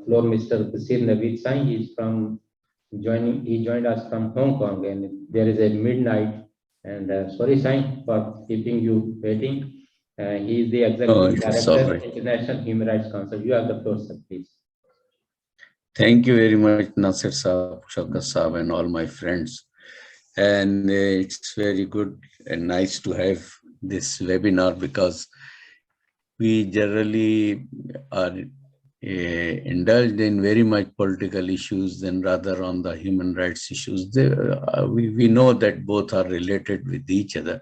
floor Mr. Naweed Singh. He joined us from Hong Kong, and there is a midnight. And sorry, Singh, for keeping you waiting. He is the Oh, Executive it's all Director, right. International Human Rights Council. You have the floor, sir, please. Thank you very much, Nasir Saab, Shaukat Saab, and all my friends. And it's very good and nice to have this webinar because we generally are indulged in very much political issues than rather on the human rights issues. We know that both are related with each other.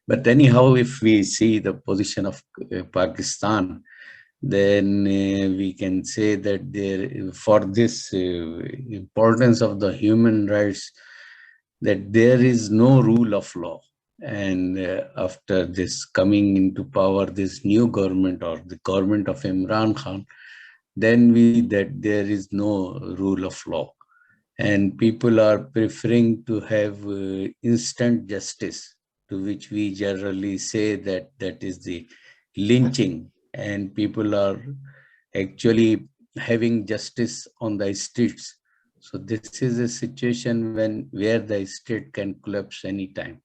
But anyhow, if we see the position of Pakistan, then we can say that for this importance of the human rights, that there is no rule of law. And after this coming into power, this new government or the government of Imran Khan, then that there is no rule of law. And people are preferring to have instant justice, to which we generally say that is the lynching. And people are actually having justice on the streets. So this is a situation where the state can collapse anytime,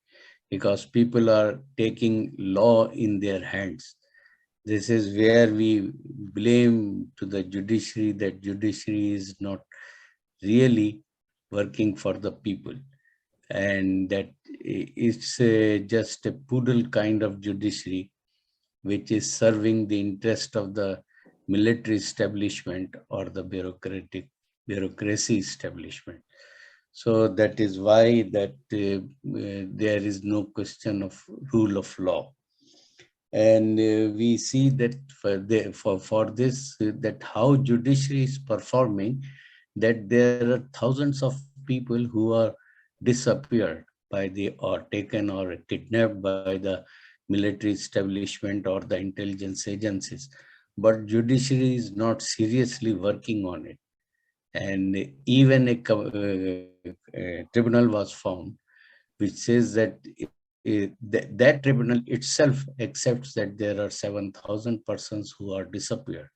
because people are taking law in their hands. This is where we blame to the judiciary that judiciary is not really working for the people, and that it's just a poodle kind of judiciary which is serving the interest of the military establishment or the bureaucracy establishment. So that is why that there is no question of rule of law. And we see that for this, that how judiciary is performing, that there are thousands of people who are disappeared or taken or kidnapped by the military establishment or the intelligence agencies. But judiciary is not seriously working on it. And even a tribunal was found which says that that tribunal itself accepts that there are 7,000 persons who are disappeared.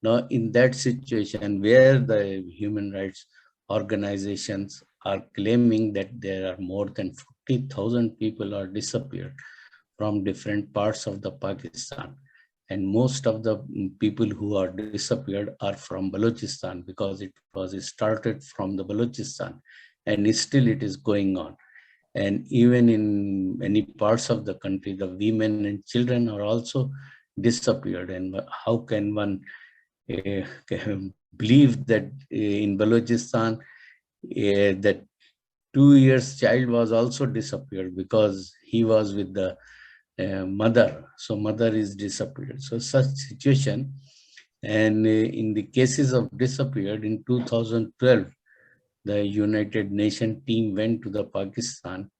Now, in that situation where the human rights organizations are claiming that there are more than 40,000 people are disappeared from different parts of the Pakistan, and most of the people who are disappeared are from Balochistan, because it was started from the Balochistan and still it is going on. And even in many parts of the country, the women and children are also disappeared. And how can one believe that in Balochistan that 2 years child was also disappeared because he was with the mother. So mother is disappeared. So such situation. And in the cases of disappeared in 2012, the United Nations team went to the Pakistan,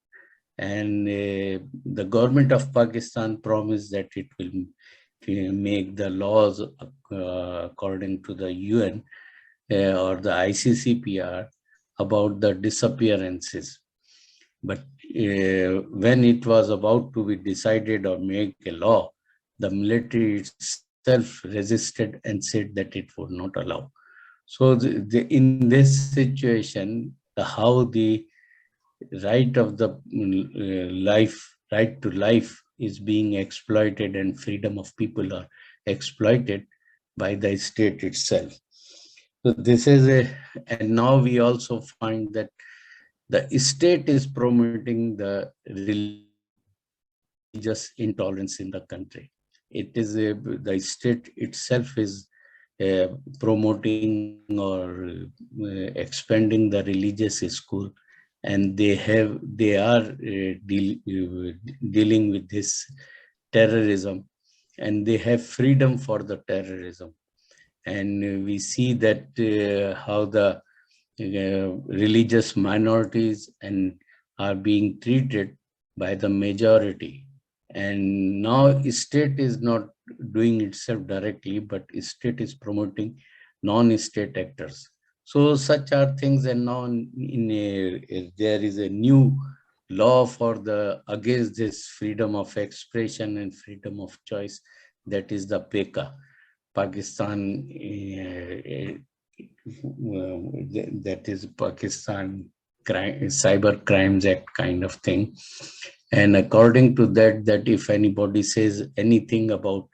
and the government of Pakistan promised that it will make the laws according to the UN or the ICCPR about the disappearances. But when it was about to be decided or make a law, the military itself resisted and said that it would not allow. So in this situation, how the right of the right to life is being exploited and freedom of people are exploited by the state itself. So this is and now we also find that the state is promoting the religious intolerance in the country. It is the state itself is promoting or expanding the religious school, and they are dealing with this terrorism, and they have freedom for the terrorism. And we see that how the religious minorities and are being treated by the majority. And now state is not doing itself directly, but state is promoting non-state actors. So such are things. And now there is a new law for the against this freedom of expression and freedom of choice, that is the PECA. Pakistan, that is Pakistan Cyber Crimes Act kind of thing. And according to that, that if anybody says anything about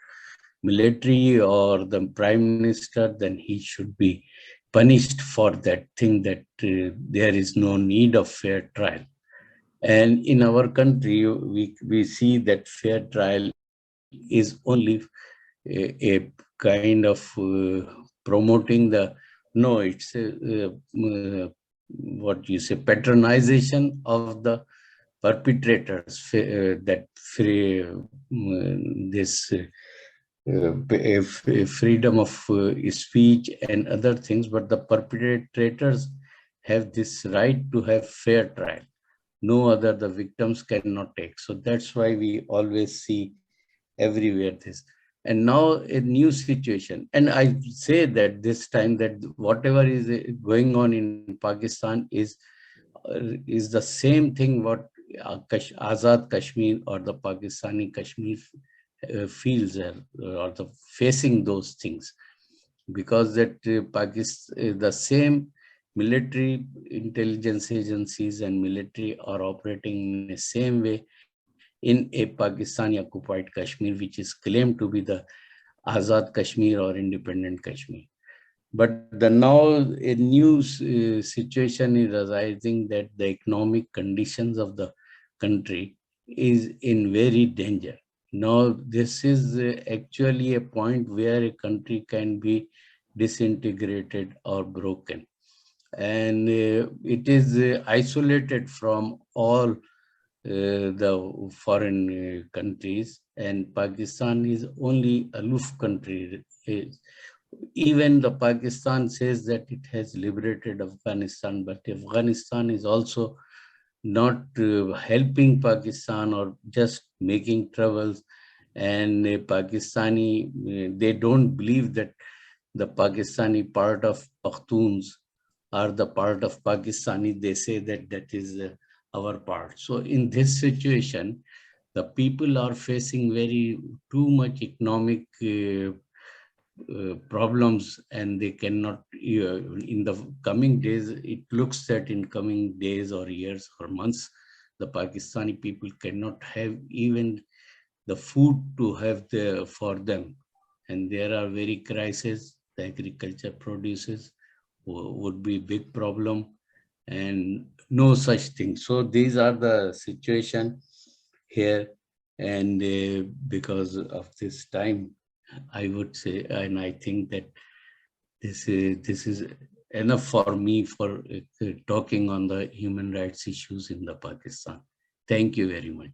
military or the prime minister, then he should be punished for that thing, that there is no need of fair trial. And in our country, we see that fair trial is only a kind of promoting the, no, it's what you say, patronization of the perpetrators, that free, this freedom of speech and other things, but the perpetrators have this right to have fair trial. No other, the victims cannot take. So that's why we always see everywhere this. And now a new situation. And I say that this time that whatever is going on in Pakistan is the same thing what Azad Kashmir or the Pakistani Kashmir feels, or the facing those things, because that Pakistan, the same military intelligence agencies and military are operating in the same way in a Pakistani occupied Kashmir, which is claimed to be the Azad Kashmir or independent Kashmir. But now a new situation is arising, that the economic conditions of the country is in very danger. Now this is actually a point where a country can be disintegrated or broken. And it is isolated from all the foreign countries, and Pakistan is only aloof country. Even the Pakistan says that it has liberated Afghanistan, but Afghanistan is also not helping Pakistan, or just making troubles. And Pakistani, they don't believe that the Pakistani part of Pakhtuns are the part of Pakistani. They say that that is our part. So in this situation, the people are facing very too much economic problems, and they cannot, in the coming days, it looks that in coming days or years or months, the Pakistani people cannot have even the food to have for them. And there are very crises. The agriculture produces would be big problem, and no such thing. So these are the situation here. And because of this time, I would say, and I think that this is enough for me for talking on the human rights issues in the Pakistan. Thank you very much.